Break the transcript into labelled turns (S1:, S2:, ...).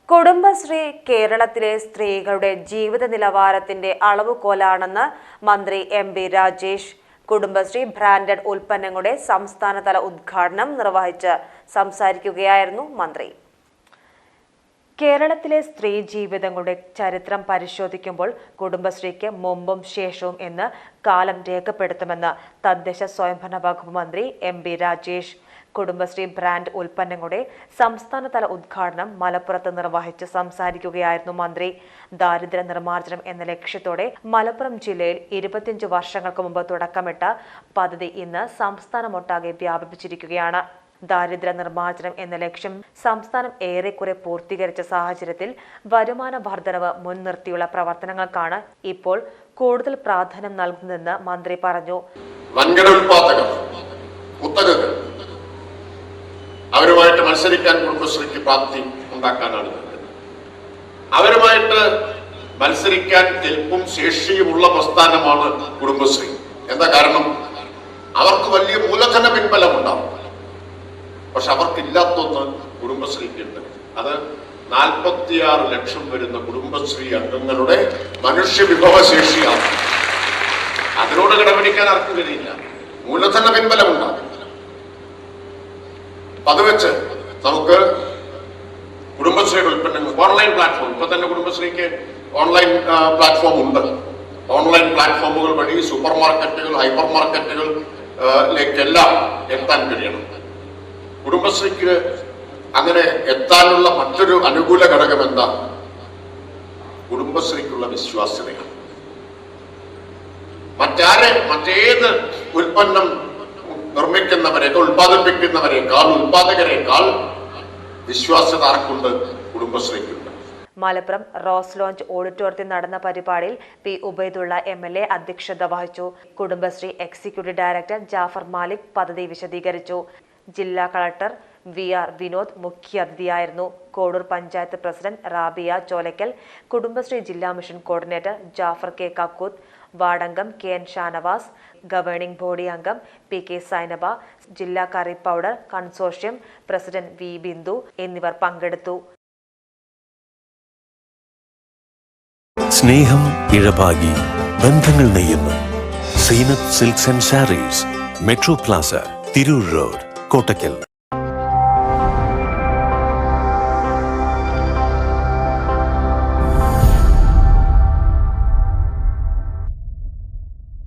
S1: കുടുംബശ്രീ കേരളത്തിലെ സ്ത്രീകളുടെ ജീവിത നിലവാരത്തിന്റെ അളവുകോലാണെന്ന് മന്ത്രി എം.ബി. രാജേഷ്. കുടുംബശ്രീ ബ്രാൻഡഡ് ഉൽപ്പന്നങ്ങളുടെ സംസ്ഥാനതല ഉദ്ഘാടനം നിർവഹിച്ച് സംസാരിക്കുകയായിരുന്നു മന്ത്രി. കേരളത്തിലെ സ്ത്രീ ജീവിതങ്ങളുടെ ചരിത്രം പരിശോധിക്കുമ്പോൾ കുടുംബശ്രീക്ക് മുമ്പും ശേഷവും എന്ന് കാലം രേഖപ്പെടുത്തുമെന്ന് തദ്ദേശ സ്വയംഭരണ വകുപ്പ് മന്ത്രി എം.ബി. രാജേഷ്. കുടുംബശ്രീ ബ്രാൻഡ് ഉൽപ്പന്നങ്ങളുടെ സംസ്ഥാനതല ഉദ്ഘാടനം മലപ്പുറത്ത് നിർവഹിച്ച് സംസാരിക്കുകയായിരുന്നു മന്ത്രി. ദാരിദ്ര്യ നിർമ്മാർജ്ജനം എന്ന ലക്ഷ്യത്തോടെ മലപ്പുറം ജില്ലയിൽ 25 വർഷങ്ങൾക്ക് മുമ്പ് തുടക്കമിട്ട പദ്ധതി ഇന്ന് സംസ്ഥാനമൊട്ടാകെ വ്യാപിപ്പിച്ചിരിക്കുകയാണ്. ദാരിദ്ര്യ നിർമ്മാർജ്ജനം എന്ന ലക്ഷ്യം സംസ്ഥാനം ഏറെക്കുറെ പൂർത്തീകരിച്ച സാഹചര്യത്തിൽ വരുമാന വർധനവ് മുൻനിർത്തിയുള്ള പ്രവർത്തനങ്ങൾക്കാണ് ഇപ്പോൾ കൂടുതൽ പ്രാധാന്യം നൽകുന്നതെന്ന് മന്ത്രി പറഞ്ഞു.
S2: അവരുമായിട്ട് മത്സരിക്കാൻ കുടുംബശ്രീക്ക് പ്രാപ്തി ഉണ്ടാക്കാനാണ്. അവരുമായിട്ട് മത്സരിക്കാൻ കെൽപ്പും ശേഷിയുമുള്ള പ്രസ്ഥാനമാണ് കുടുംബശ്രീ. എന്താ കാരണം? അവർക്ക് വലിയ മൂലധന പിൻബലമുണ്ടാവും. പക്ഷെ അവർക്കില്ലാത്തൊന്ന് കുടുംബശ്രീക്കുണ്ട്. അത് 46 ലക്ഷം വരുന്ന കുടുംബശ്രീ അംഗങ്ങളുടെ മനുഷ്യവിഭവശേഷിയാണ്. അതിനോട് കിടപിടിക്കാൻ ആർക്കും കഴിയില്ല. മൂലധന പിൻബലമുണ്ടാകും. അത് വെച്ച് നമുക്ക് കുടുംബശ്രീയുടെ ഉൽപ്പന്നങ്ങൾ ഓൺലൈൻ പ്ലാറ്റ്ഫോം, ഇപ്പൊ തന്നെ കുടുംബശ്രീക്ക് ഓൺലൈൻ പ്ലാറ്റ്ഫോം ഉണ്ട്. ഓൺലൈൻ പ്ലാറ്റ്ഫോമുകൾ വഴി സൂപ്പർ മാർക്കറ്റുകൾ, ഹൈപ്പർ മാർക്കറ്റുകളിലേക്കെല്ലാം എത്താൻ കഴിയണം. കുടുംബശ്രീക്ക് അങ്ങനെ എത്താനുള്ള മറ്റൊരു അനുകൂല ഘടകം എന്താ? കുടുംബശ്രീക്കുള്ള വിശ്വാസ്യതയാണ്. മറ്റേത് ഉൽപ്പന്നം നിർമ്മിക്കുന്നവരേക്കാൾ, ഉൽപ്പാദിപ്പിക്കുന്നവരേക്കാൾ, ഉൽപ്പാദകരേക്കാൾ വിശ്വാസ്യത ആർക്കുണ്ട്? കുടുംബശ്രീക്കുണ്ട്.
S1: മലപ്പുറം റോസ് ലോഞ്ച് ഓഡിറ്റോറിയത്തിൽ നടന്ന പരിപാടിയിൽ പി ഉബൈദുള്ള എം.എൽ.എ അധ്യക്ഷത വഹിച്ചു. കുടുംബശ്രീ എക്സിക്യൂട്ടീവ് ഡയറക്ടർ ജാഫർ മാലിക് പദ്ധതി വിശദീകരിച്ചു. ജില്ലാ കളക്ടർ വി.ആർ. വിനോദ് മുഖ്യാതിഥിയായിരുന്നു. കോഡൂർ പഞ്ചായത്ത് പ്രസിഡന്റ് റാബിയ ചോലക്കൽ, കുടുംബശ്രീ ജില്ലാ മിഷൻ കോർഡിനേറ്റർ ജാഫർ കെ കക്കൂത്ത്, വാർഡംഗം കെ.എൻ. ഷാനവാസ്, ഗവേണിംഗ് ബോഡി അംഗം പി.കെ. സൈനബ, ജില്ലാ curry powder consortium president V. Bindu എന്നിവർ പങ്കെടുത്തു.
S3: സ്നേഹം ഇഴപാകി ബന്ധങ്ങൾ നെയ്യുന്നു. Zeenath silks and saris, Metro Plaza, Tirur road, Kottakkal.